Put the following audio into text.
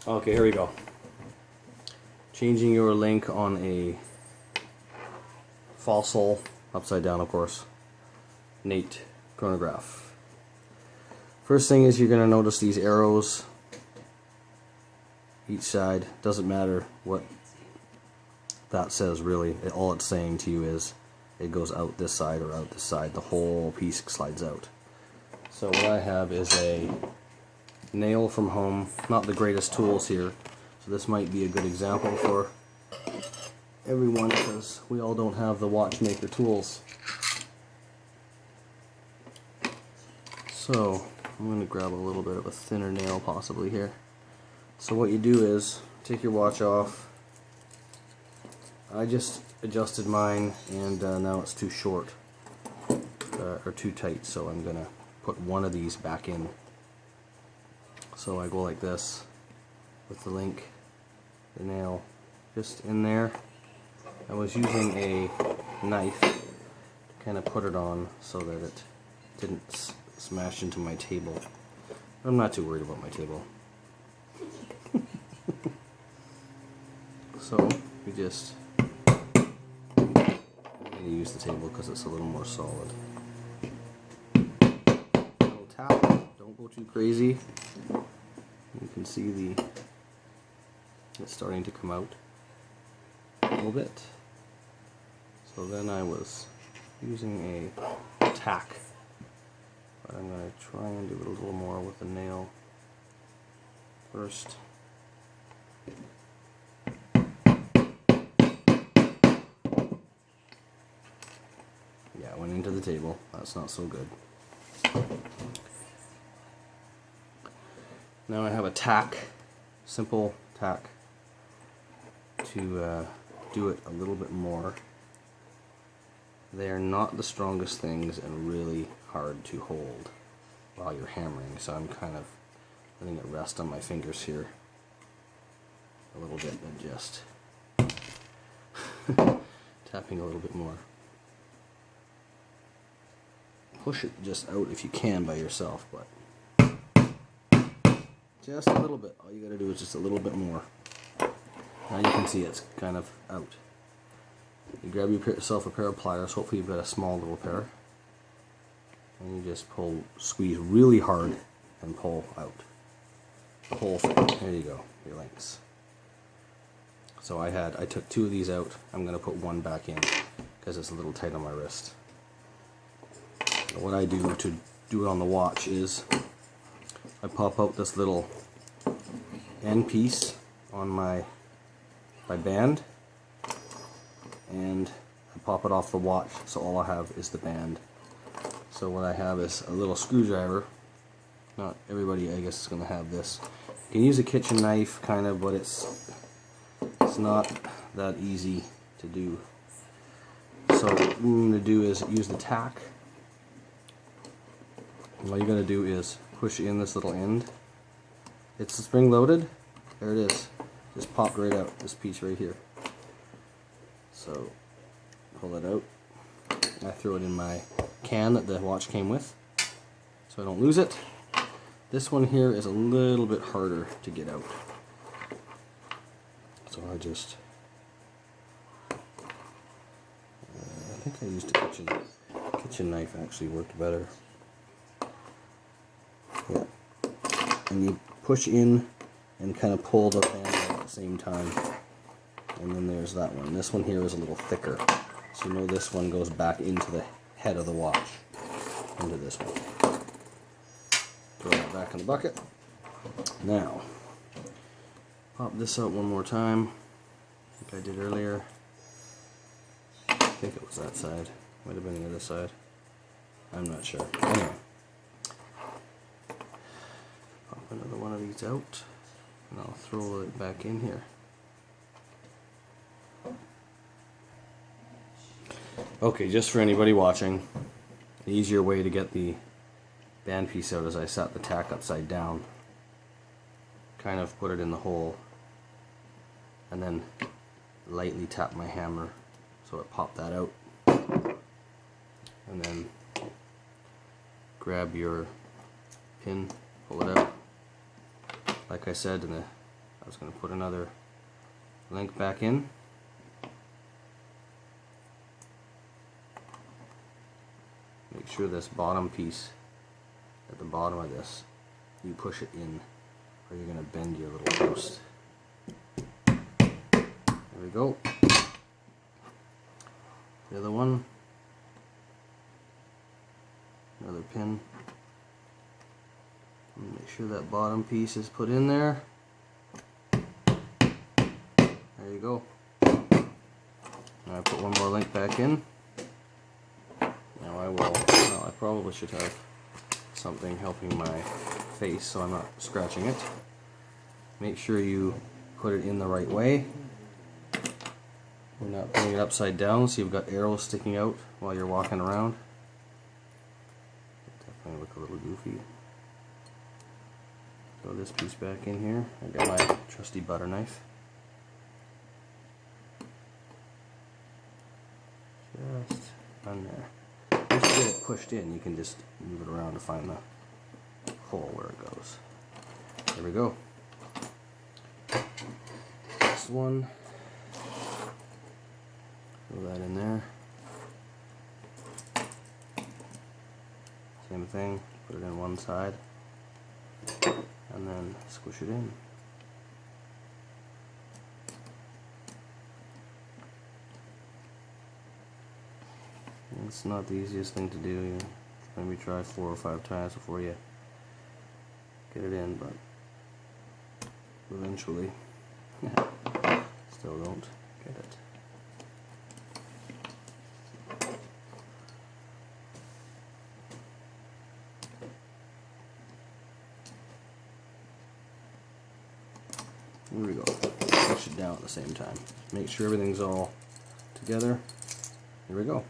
Okay, here we go. Changing your link on a fossil, upside down of course, Nate chronograph. First thing is you're going to notice these arrows each side. Doesn't matter what that says really. All it's saying to you is it goes out this side or out this side. The whole piece slides out. So what I have is a nail from home. Not the greatest tools here, so this might be a good example for everyone because we all don't have the watchmaker tools. So I'm going to grab a little bit of a thinner nail possibly here. So what you do is take your watch off. I just adjusted mine and now it's too short or too tight, so I'm going to put one of these back in. So I go like this with the link, the nail just in there. I was using a knife to kind of put it on so that it didn't smash into my table. I'm not too worried about my table. So we just use the table because it's a little more solid. Little tap, don't go too crazy. You can see it's starting to come out a little bit. So then I was using a tack, but I'm going to try and do it a little more with the nail first. Yeah, I went into the table. That's not so good. Now I have a tack, simple tack, to do it a little bit more. They are not the strongest things and really hard to hold while you're hammering, so I'm kind of letting it rest on my fingers here a little bit and just tapping a little bit more. Push it just out if you can by yourself, but just a little bit. All you gotta do is just a little bit more. Now you can see it's kind of out. You grab yourself a pair of pliers, hopefully you've got a small little pair, and you just squeeze really hard and pull out the whole thing. There you go, your links. So I took two of these out. I'm gonna put one back in because it's a little tight on my wrist. What I do to do it on the watch is I pop out this little end piece on my band, and I pop it off the watch, so all I have is the band. So what I have is a little screwdriver. Not everybody, I guess, is going to have this. You can use a kitchen knife, kind of, but it's not that easy to do. So what I'm going to do is use the tack. All you're going to do is push in this little end. It's spring loaded. There it is. Just popped right out, this piece right here. So pull it out. I throw it in my can that the watch came with so I don't lose it. This one here is a little bit harder to get out. So I just I think I used a kitchen knife, actually worked better. Yeah. And you push in and kind of pull the band out at the same time. And then there's that one. This one here is a little thicker. So you know this one goes back into the head of the watch. Into this one. Throw that back in the bucket. Now, pop this out one more time, like I did earlier. I think it was that side. Might have been the other side. I'm not sure. Anyway. Pop another one of these out, and I'll throw it back in here. Okay, just for anybody watching, the easier way to get the band piece out is I set the tack upside down, kind of put it in the hole, and then lightly tap my hammer so it popped that out, and then grab your pin, pull it out, like I said, and I was going to put another link back in. Make sure this bottom piece at the bottom of this, you push it in, or you're going to bend your little post. There we go. The other one, another pin. Make sure that bottom piece is put in there. There you go. Now I put one more link back in. Now I will, well, I probably should have something helping my face so I'm not scratching it. Make sure you put it in the right way. We're not putting it upside down so you've got arrows sticking out while you're walking around. Definitely look a little goofy. Throw this piece back in here. I got my trusty butter knife. Just on there. Once you get it pushed in, you can just move it around to find the hole where it goes. There we go. Next one. Throw that in there. Same thing. Put it in one side. And then squish it in. It's not the easiest thing to do. You maybe try 4 or 5 times before you get it in, but eventually still don't get it. Here we go. Push it down at the same time. Make sure everything's all together. Here we go.